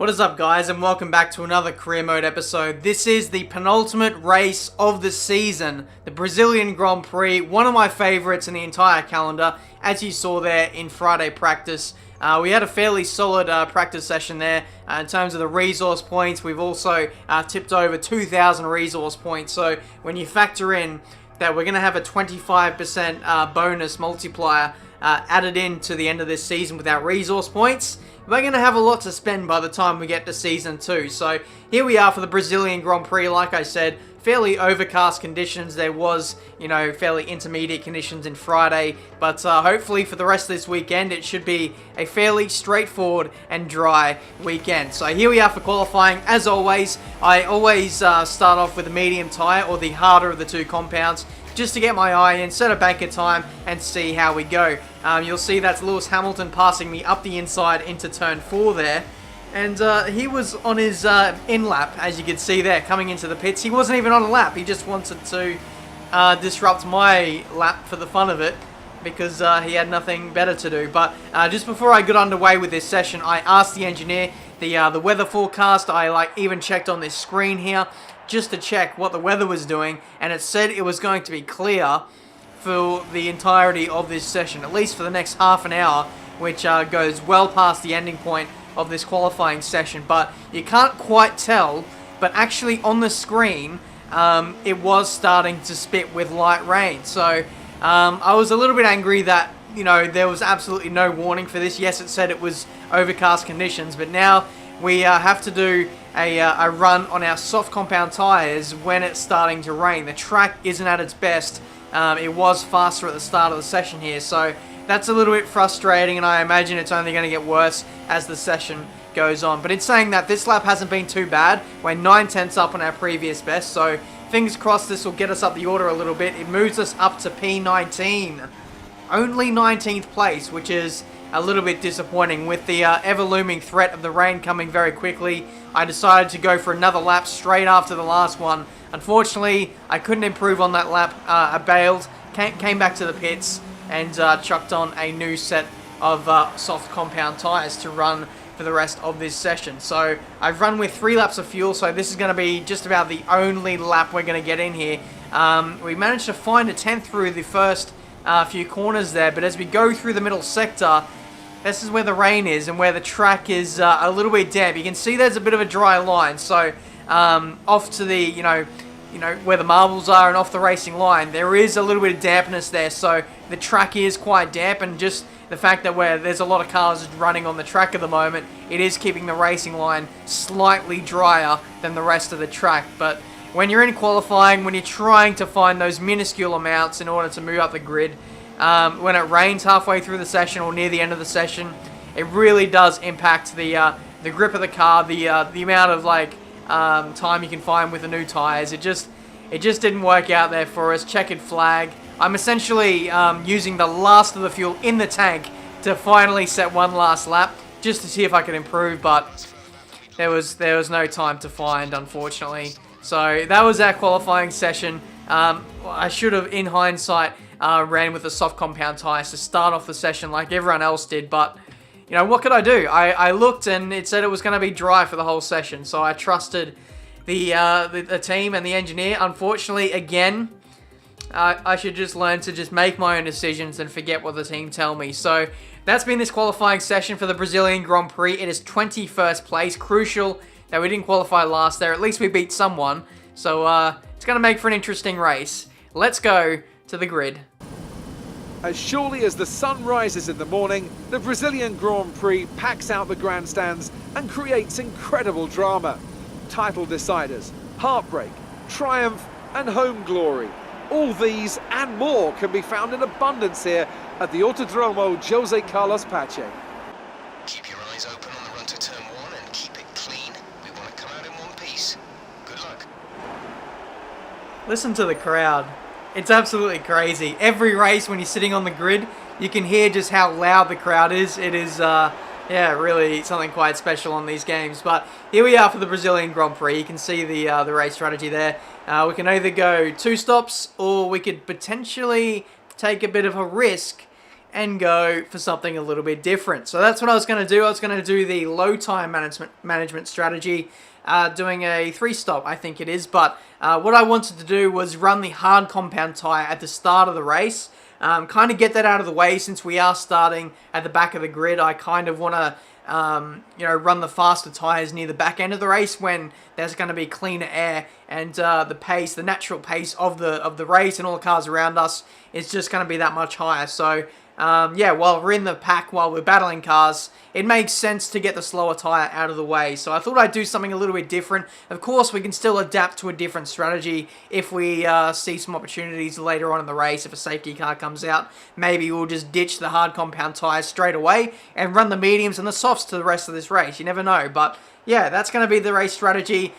What is up, guys, and welcome back to another career mode episode. This is the penultimate race of the season, the Brazilian Grand Prix, one of my favorites in the entire calendar, as you saw there in Friday practice. We had a fairly solid practice session there in terms of the resource points. We've also tipped over 2,000 resource points, so when you factor in that we're going to have a 25% bonus multiplier added in to the end of this season with our resource points, we're going to have a lot to spend by the time we get to Season 2. So here we are for the Brazilian Grand Prix. Like I said, fairly overcast conditions. There was, fairly intermediate conditions in Friday. But hopefully for the rest of this weekend, it should be a fairly straightforward and dry weekend. So here we are for qualifying. As always, I always start off with a medium tyre, or the harder of the two compounds, just to get my eye in, set a banker time, and see how we go. You'll see that's Lewis Hamilton passing me up the inside into turn 4 there. And he was on his in-lap, as you can see there, coming into the pits. He wasn't even on a lap. He just wanted to disrupt my lap for the fun of it, because he had nothing better to do. But just before I got underway with this session, I asked the engineer the weather forecast. I even checked on this screen here just to check what the weather was doing, and it said it was going to be clear for the entirety of this session, at least for the next half an hour, which goes well past the ending point of this qualifying session. But you can't quite tell, but actually on the screen it was starting to spit with light rain. So I was a little bit angry that there was absolutely no warning for this. Yes, it said it was overcast conditions, but now we have to do a run on our soft compound tyres when it's starting to rain. The track isn't at its best. It was faster at the start of the session here, so that's a little bit frustrating, and I imagine it's only going to get worse as the session goes on. But in saying that, this lap hasn't been too bad. We're 9/10 up on our previous best, so fingers crossed this will get us up the order a little bit. It moves us up to P19. Only 19th place, which is a little bit disappointing. With the ever-looming threat of the rain coming very quickly, I decided to go for another lap straight after the last one. Unfortunately, I couldn't improve on that lap. I bailed, came back to the pits, and chucked on a new set of soft compound tyres to run for the rest of this session. So I've run with 3 laps of fuel, so this is going to be just about the only lap we're going to get in here. We managed to find a 10th through the first few corners there, but as we go through the middle sector, this is where the rain is and where the track is a little bit damp. You can see there's a bit of a dry line, so off to the, where the marbles are and off the racing line, there is a little bit of dampness there, so the track is quite damp, and just the fact that there's a lot of cars running on the track at the moment, it is keeping the racing line slightly drier than the rest of the track. But when you're in qualifying, when you're trying to find those minuscule amounts in order to move up the grid, when it rains halfway through the session or near the end of the session, it really does impact the grip of the car, the amount of time you can find with the new tyres. It just didn't work out there for us. Checkered flag. I'm essentially using the last of the fuel in the tank to finally set one last lap, just to see if I could improve, but there was no time to find, unfortunately. So that was our qualifying session. I should have, in hindsight, ran with the soft compound tyres to start off the session like everyone else did, but what could I do? I looked and it said it was going to be dry for the whole session, so I trusted the team and the engineer. Unfortunately, again, I should just learn to just make my own decisions and forget what the team tell me. So that's been this qualifying session for the Brazilian Grand Prix. It is 21st place. Crucial that we didn't qualify last there. At least we beat someone. So it's going to make for an interesting race. Let's go to the grid. As surely as the sun rises in the morning, the Brazilian Grand Prix packs out the grandstands and creates incredible drama. Title deciders, heartbreak, triumph and home glory. All these and more can be found in abundance here at the Autodromo Jose Carlos Pache. Keep your eyes open on the run to turn 1 and keep it clean. We want to come out in one piece. Good luck. Listen to the crowd. It's absolutely crazy. Every race, when you're sitting on the grid, you can hear just how loud the crowd is. It is, really something quite special on these games. But here we are for the Brazilian Grand Prix. You can see the race strategy there. We can either go 2 stops, or we could potentially take a bit of a risk and go for something a little bit different. So that's what I was going to do. I was going to do the low tire management strategy, doing a 3-stop, I think it is. But what I wanted to do was run the hard compound tire at the start of the race. Kind of get that out of the way since we are starting at the back of the grid. I kind of want to run the faster tires near the back end of the race when there's going to be cleaner air and the natural pace of the race and all the cars around us is just going to be that much higher. So while we're in the pack, while we're battling cars, it makes sense to get the slower tire out of the way. So I thought I'd do something a little bit different. Of course, we can still adapt to a different strategy if we see some opportunities later on in the race. If a safety car comes out, maybe we'll just ditch the hard compound tires straight away and run the mediums and the softs to the rest of this race. You never know, but yeah, that's going to be the race strategy,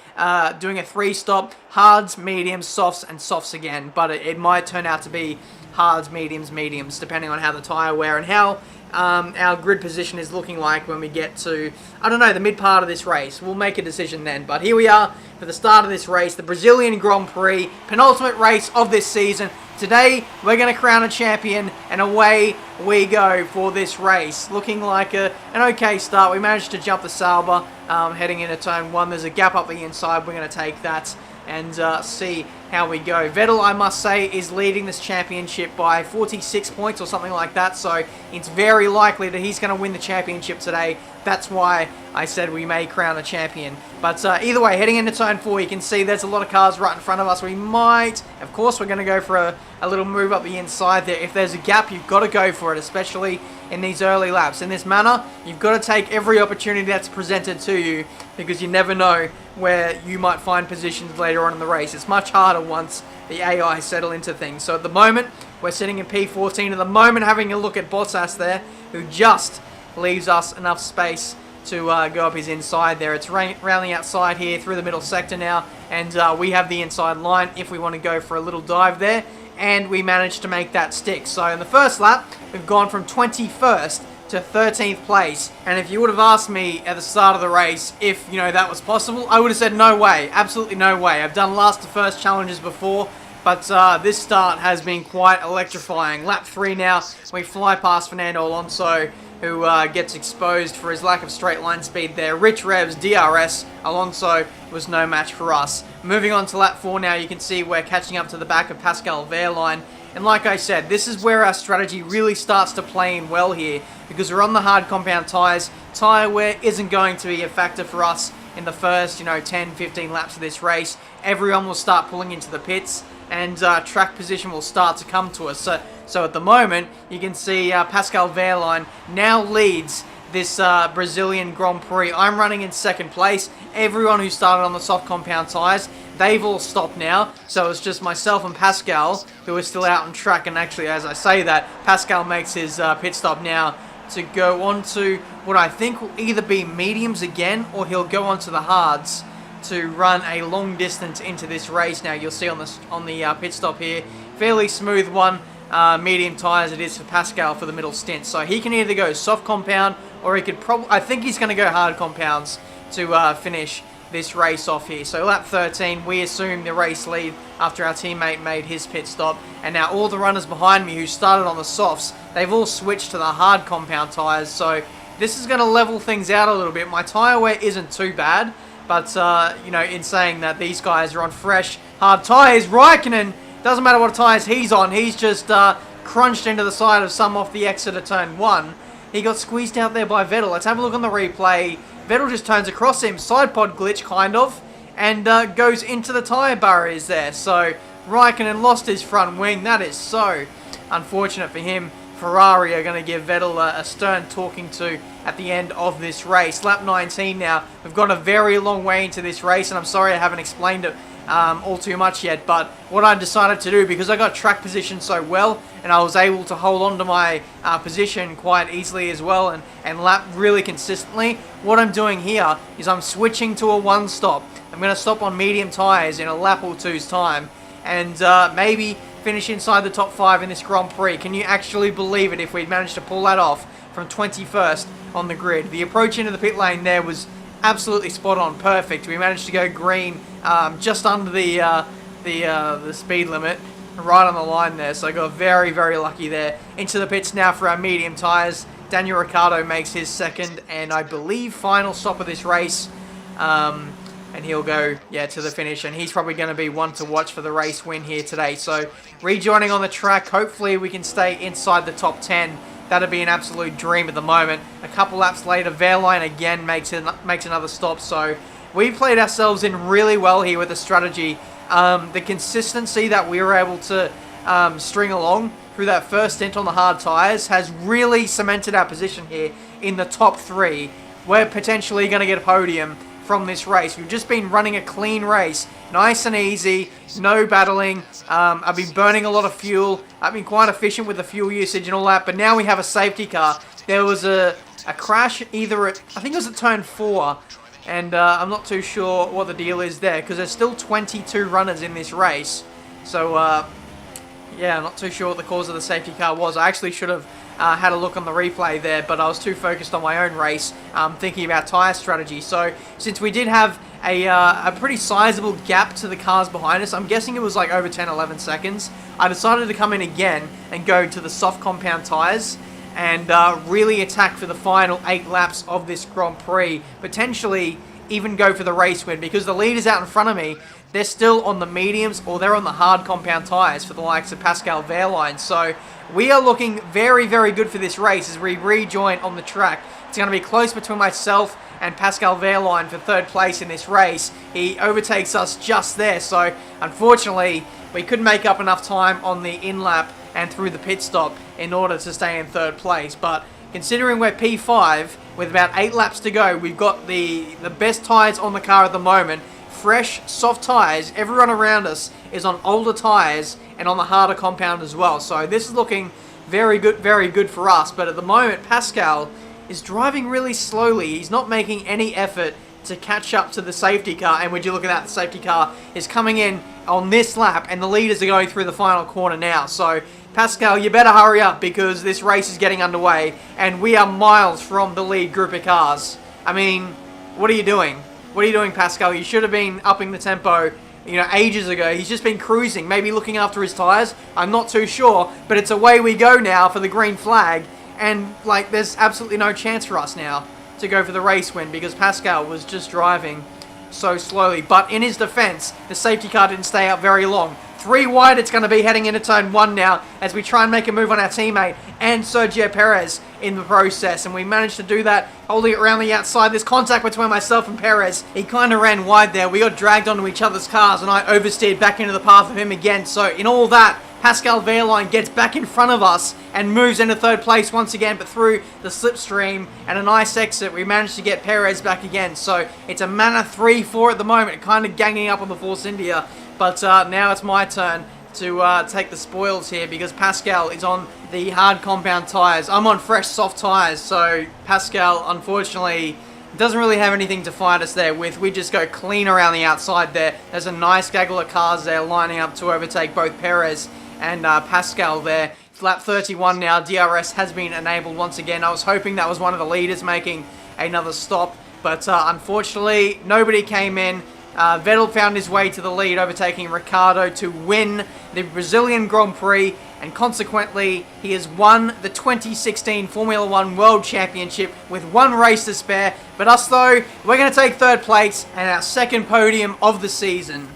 doing a 3-stop, hards, mediums, softs, and softs again. But it might turn out to be hards, mediums, depending on how the tyre wear and how our grid position is looking like when we get to, I don't know, the mid part of this race. We'll make a decision then. But here we are for the start of this race, the Brazilian Grand Prix, penultimate race of this season. Today, we're going to crown a champion, and away we go for this race. Looking like an okay start. We managed to jump the Sauber heading into turn 1. There's a gap up the inside. We're going to take that and see how we go. Vettel, I must say, is leading this championship by 46 points or something like that, so it's very likely that he's going to win the championship today. That's why I said we may crown a champion. But either way, heading into turn 4, you can see there's a lot of cars right in front of us. We might, of course, we're going to go for a little move up the inside there. If there's a gap, you've got to go for it, especially in these early laps. In this manner, you've got to take every opportunity that's presented to you because you never know where you might find positions later on in the race. It's much harder once the AI settle into things. So at the moment, we're sitting in P14. At the moment, having a look at Bottas there, who just leaves us enough space to go up his inside there. It's rounding outside here through the middle sector now, and we have the inside line if we want to go for a little dive there, and we managed to make that stick. So in the first lap, we've gone from 21st to 13th place, and if you would have asked me at the start of the race if, that was possible, I would have said no way, absolutely no way. I've done last to first challenges before, but this start has been quite electrifying. Lap 3 now, we fly past Fernando Alonso, who gets exposed for his lack of straight line speed there. Rich revs, DRS, Alonso was no match for us. Moving on to lap 4 now, you can see we're catching up to the back of Pascal Wehrlein. And like I said, this is where our strategy really starts to play in well here, because we're on the hard compound tyres. Tyre wear isn't going to be a factor for us in the first, 10, 15 laps of this race. Everyone will start pulling into the pits, and track position will start to come to us. So at the moment, you can see Pascal Wehrlein now leads this Brazilian Grand Prix. I'm running in second place. Everyone who started on the soft compound tyres, they've all stopped now. So it's just myself and Pascal who are still out on track. And actually, as I say that, Pascal makes his pit stop now to go on to what I think will either be mediums again, or he'll go on to the hards to run a long distance into this race. Now you'll see on the pit stop here, fairly smooth one, medium tyres it is for Pascal for the middle stint. So he can either go soft compound, or he could I think he's going to go hard compounds to finish this race off here. So lap 13, we assume the race lead after our teammate made his pit stop, and now all the runners behind me who started on the softs, they've all switched to the hard compound tyres. So this is going to level things out a little bit. My tyre wear isn't too bad, but, in saying that, these guys are on fresh, hard tyres. Raikkonen, doesn't matter what tyres he's on, he's just crunched into the side of some off the exit of turn 1. He got squeezed out there by Vettel. Let's have a look on the replay. Vettel just turns across him, side pod glitch, kind of, and goes into the tyre barriers there. So, Raikkonen lost his front wing. That is so unfortunate for him. Ferrari are going to give Vettel a stern talking to at the end of this race. Lap 19 now. We've got a very long way into this race, and I'm sorry I haven't explained it all too much yet, but what I decided to do, because I got track position so well, and I was able to hold on to my position quite easily as well, and lap really consistently, what I'm doing here is I'm switching to a one-stop. I'm going to stop on medium tyres in a lap or two's time, and maybe finish inside the top 5 in this Grand Prix. Can you actually believe it if we'd managed to pull that off from 21st on the grid? The approach into the pit lane there was absolutely spot on, perfect. We managed to go green just under the speed limit, right on the line there. So I got very, very lucky there. Into the pits now for our medium tyres. Daniel Ricciardo makes his second and I believe final stop of this race. And he'll go, to the finish. And he's probably going to be one to watch for the race win here today. So rejoining on the track. Hopefully we can stay inside the top 10. That'd be an absolute dream at the moment. A couple laps later, Wehrlein again makes another stop. So we played ourselves in really well here with the strategy. The consistency that we were able to string along through that first stint on the hard tyres has really cemented our position here in the top 3. We're potentially going to get a podium from this race. We've just been running a clean race, nice and easy, no battling. I've been burning a lot of fuel. I've been quite efficient with the fuel usage and all that, but now we have a safety car. There was a crash either at, I think it was at turn 4, and I'm not too sure what the deal is there, because there's still 22 runners in this race. So, I'm not too sure what the cause of the safety car was. I actually should have had a look on the replay there, but I was too focused on my own race, thinking about tyre strategy. So, since we did have a pretty sizable gap to the cars behind us, I'm guessing it was like over 10-11 seconds, I decided to come in again and go to the soft compound tyres and really attack for the final 8 laps of this Grand Prix, potentially even go for the race win, because the leaders out in front of me, they're still on the mediums or they're on the hard compound tyres for the likes of Pascal Wehrlein. So we are looking very, very good for this race as we rejoin on the track. It's going to be close between myself and Pascal Wehrlein for 3rd place in this race. He overtakes us just there, so unfortunately we couldn't make up enough time on the in-lap and through the pit stop in order to stay in 3rd place. But considering we're P5 with about 8 laps to go, we've got the best tyres on the car at the moment. Fresh, soft tyres. Everyone around us is on older tyres and on the harder compound as well. So this is looking very good for us. But at the moment, Pascal is driving really slowly. He's not making any effort to catch up to the safety car. And would you look at that, the safety car is coming in on this lap and the leaders are going through the final corner now. So Pascal, you better hurry up because this race is getting underway and we are miles from the lead group of cars. I mean, what are you doing? What are you doing, Pascal? You should have been upping the tempo, ages ago. He's just been cruising, maybe looking after his tyres. I'm not too sure, but it's away we go now for the green flag. And, there's absolutely no chance for us now to go for the race win because Pascal was just driving so slowly. But in his defense, the safety car didn't stay out very long. 3 wide, it's going to be heading into turn 1 now as we try and make a move on our teammate and Sergio Perez in the process. And we managed to do that, holding it around the outside. This contact between myself and Perez, he kind of ran wide there. We got dragged onto each other's cars and I oversteered back into the path of him again. So in all that, Pascal Wehrlein gets back in front of us and moves into 3rd place once again, but through the slipstream and a nice exit, we managed to get Perez back again. So it's a manner 3-4 at the moment, kind of ganging up on the Force India. But now it's my turn to take the spoils here because Pascal is on the hard compound tyres. I'm on fresh soft tyres, so Pascal, unfortunately, doesn't really have anything to fight us there with. We just go clean around the outside there. There's a nice gaggle of cars there lining up to overtake both Perez and Pascal there. It's lap 31 now. DRS has been enabled once again. I was hoping that was one of the leaders making another stop, but unfortunately, nobody came in. Vettel found his way to the lead, overtaking Ricciardo to win the Brazilian Grand Prix, and consequently, he has won the 2016 Formula 1 World Championship with 1 race to spare. But us, though, we're going to take 3rd place and our 2nd podium of the season.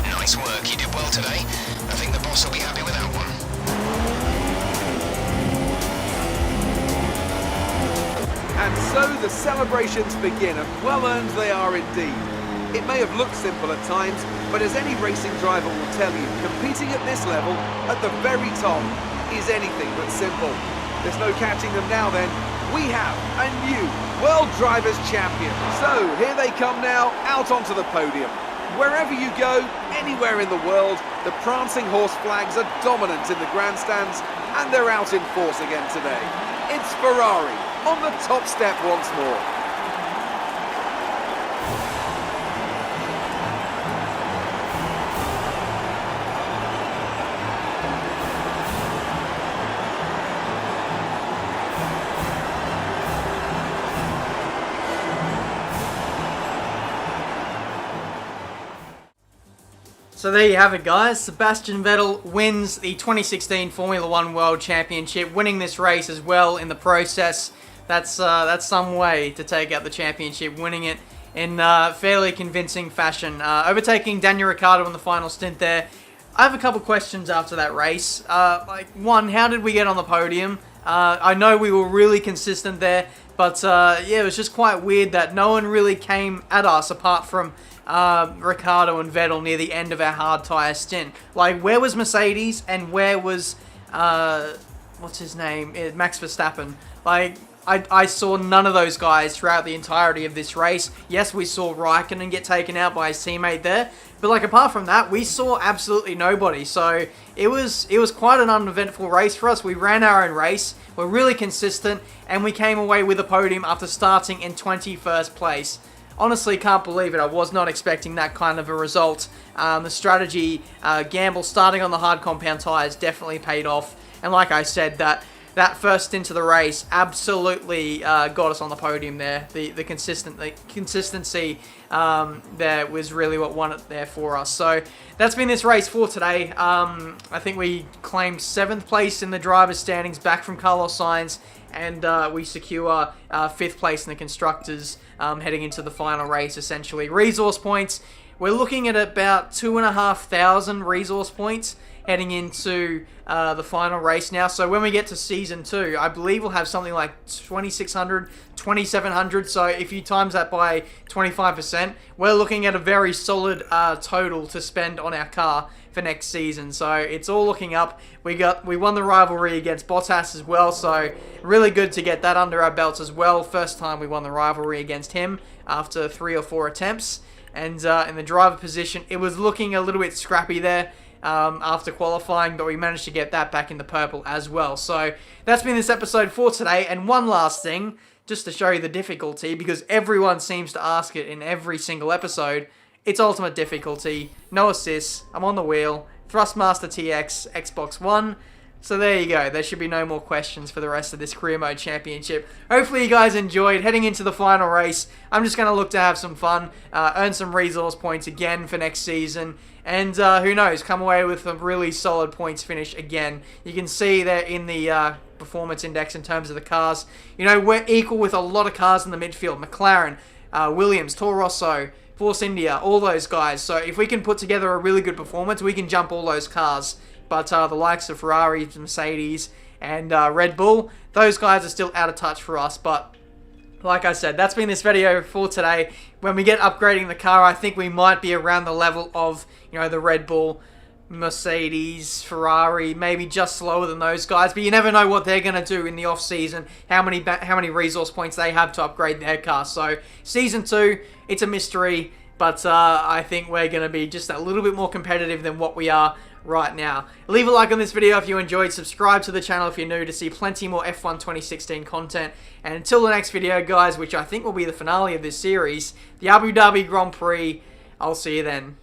Nice work, you did well today. I think the boss will be happy with that one. And so the celebrations begin, and well earned they are indeed. It may have looked simple at times, but as any racing driver will tell you, competing at this level, at the very top, is anything but simple. There's no catching them now then. We have a new World Drivers' Champion. So here they come now, out onto the podium. Wherever you go, anywhere in the world, the prancing horse flags are dominant in the grandstands, and they're out in force again today. It's Ferrari on the top step once more. So there you have it, guys. Sebastian Vettel wins the 2016 Formula 1 World Championship, winning this race as well in the process. That's some way to take out the championship, winning it in fairly convincing fashion. Overtaking Daniel Ricciardo in the final stint there. I have a couple questions after that race. One, how did we get on the podium? I know we were really consistent there, but yeah, it was just quite weird that no one really came at us apart from Ricciardo and Vettel near the end of our hard tyre stint. Like, where was Mercedes and where was, what's his name? Max Verstappen. Like, I saw none of those guys throughout the entirety of this race. Yes, we saw Raikkonen get taken out by his teammate there, but like apart from that, we saw absolutely nobody. So it was quite an uneventful race for us. We ran our own race, we're really consistent, and we came away with a podium after starting in 21st place. Honestly, can't believe it. I was not expecting that kind of a result. The strategy gamble starting on the hard compound tyres definitely paid off, and like I said, that first into the race absolutely got us on the podium there. The consistency there was really what won it there for us. So that's been this race for today. I think we claimed 7th place in the driver's standings, back from Carlos Sainz, and we secure 5th place in the constructors heading into the final race, essentially. Resource points, we're looking at about 2,500 resource points heading into the final race now. So when we get to Season 2, I believe we'll have something like 2,600, 2,700. So if you times that by 25%, we're looking at a very solid total to spend on our car for next season. So it's all looking up. We won the rivalry against Bottas as well, so really good to get that under our belts as well. First time we won the rivalry against him after 3 or 4 attempts. And in the driver position, it was looking a little bit scrappy there after qualifying, but we managed to get that back in the purple as well. So that's been this episode for today. And one last thing, just to show you the difficulty, because everyone seems to ask it in every single episode, it's ultimate difficulty, no assists, I'm on the wheel, Thrustmaster TX, Xbox One. So there you go, there should be no more questions for the rest of this Career Mode Championship. Hopefully you guys enjoyed. Heading into the final race, I'm just going to look to have some fun, earn some resource points again for next season, and who knows, come away with a really solid points finish again. You can see there in the performance index in terms of the cars, you know, we're equal with a lot of cars in the midfield. McLaren, Williams, Toro Rosso, Force India, all those guys. So if we can put together a really good performance, we can jump all those cars. But the likes of Ferrari, Mercedes, and Red Bull, those guys are still out of touch for us. But like I said, that's been this video for today. When we get upgrading the car, I think we might be around the level of, you know, the Red Bull, Mercedes, Ferrari, maybe just slower than those guys. But you never know what they're going to do in the off-season, how many resource points they have to upgrade their car. So Season 2, it's a mystery, but I think we're going to be just a little bit more competitive than what we are right now. Leave a like on this video if you enjoyed, subscribe to the channel if you're new to see plenty more F1 2016 content, and until the next video, guys, which I think will be the finale of this series, the Abu Dhabi Grand Prix, I'll see you then.